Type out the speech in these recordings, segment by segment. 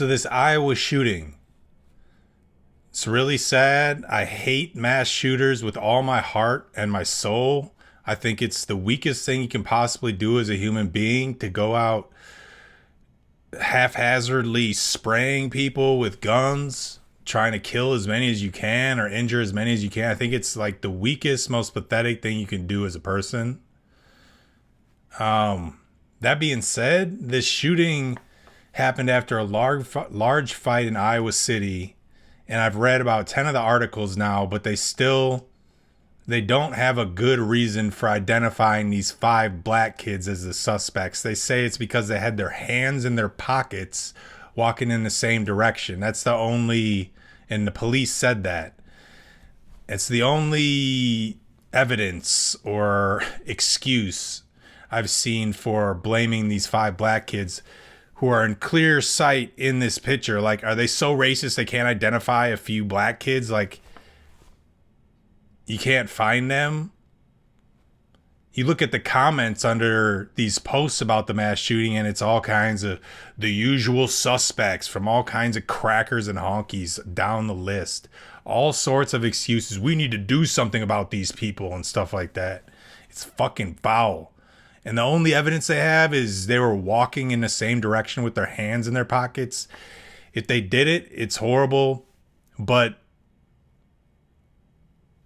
So this Iowa shooting, it's really sad. I hate mass shooters with all my heart and my soul. I think it's the weakest thing you can possibly do as a human being to go out haphazardly spraying people with guns, trying to kill as many as you can or injure as many as you can. I think it's like the weakest, most pathetic thing you can do as a person. That being said, this shooting happened after a large fight in Iowa City, and I've read about 10 of the articles now, but they don't have a good reason for identifying these 5 black kids as the suspects. They say it's because they had their hands in their pockets walking in the same direction. That's the only, and the police said that. It's the only evidence or excuse I've seen for blaming these 5 black kids who are in clear sight in this picture. Like, are they so racist they can't identify a few black kids? Like, you can't find them. You look at the comments under these posts about the mass shooting, and it's all kinds of the usual suspects from all kinds of crackers and honkies down the list. All sorts of excuses. We need to do something about these people and stuff like that. It's fucking foul. And the only evidence they have is they were walking in the same direction with their hands in their pockets. If they did it, it's horrible. But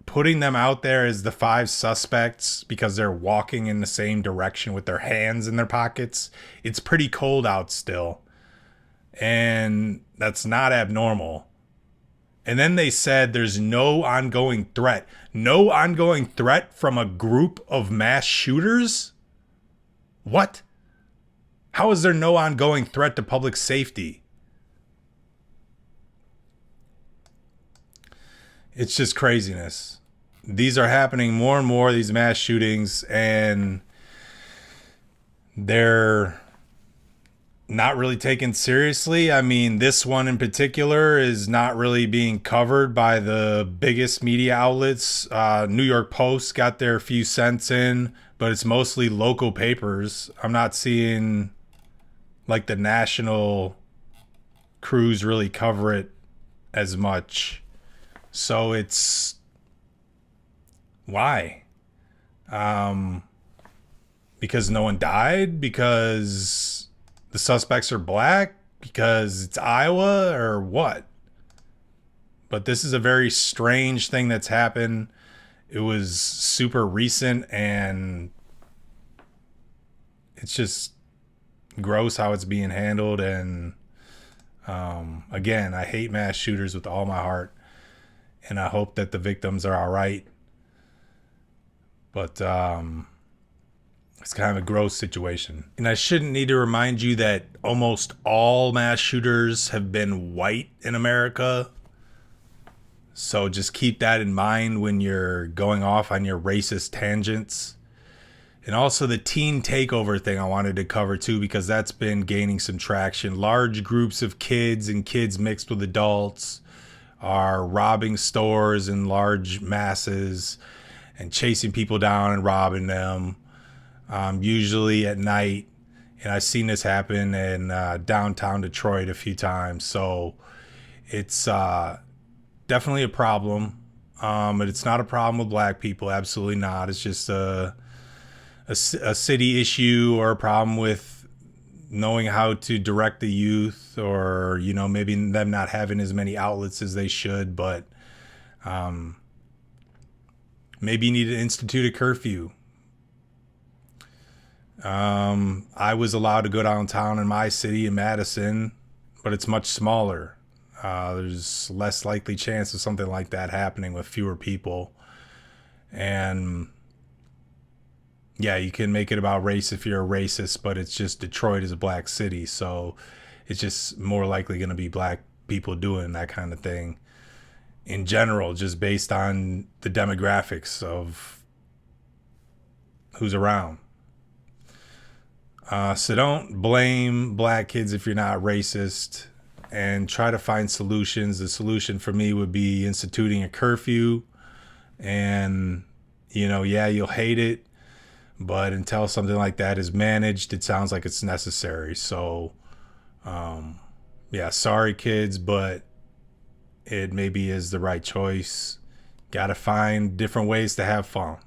putting them out there as the 5 suspects because they're walking in the same direction with their hands in their pockets, it's pretty cold out still. And that's not abnormal. And then they said there's no ongoing threat. No ongoing threat from a group of mass shooters? What? How is there no ongoing threat to public safety? It's just craziness. These are happening more and more, these mass shootings, and they're not really taken seriously. I mean, this one in particular is not really being covered by the biggest media outlets. New York Post got their few cents in, but it's mostly local papers. I'm not seeing like the national crews really cover it as much. So it's why? Because no one died? Because the suspects are black? Because it's Iowa or what? But this is a very strange thing that's happened. It was super recent, and it's just gross how it's being handled. And again, I hate mass shooters with all my heart, and I hope that the victims are all right. But it's kind of a gross situation. And I shouldn't need to remind you that almost all mass shooters have been white in America. So just keep that in mind when you're going off on your racist tangents. And also the teen takeover thing I wanted to cover too, because that's been gaining some traction. Large groups of kids and kids mixed with adults are robbing stores in large masses and chasing people down and robbing them, usually at night. And I've seen this happen in downtown Detroit a few times. So it's definitely a problem. But it's not a problem with black people. Absolutely not. It's just a city issue, or a problem with knowing how to direct the youth, or, you know, maybe them not having as many outlets as they should. But maybe you need to institute a curfew. I was allowed to go downtown in my city in Madison, but it's much smaller. There's less likely chance of something like that happening with fewer people. And yeah, you can make it about race if you're a racist, but it's just Detroit is a black city. So it's just more likely going to be black people doing that kind of thing in general, just based on the demographics of who's around. So don't blame black kids if you're not racist, and try to find solutions. The solution for me would be instituting a curfew. And, you know, yeah, you'll hate it, but until something like that is managed, it sounds like it's necessary. So, Yeah, sorry kids, but it maybe is the right choice. Got to find different ways to have fun.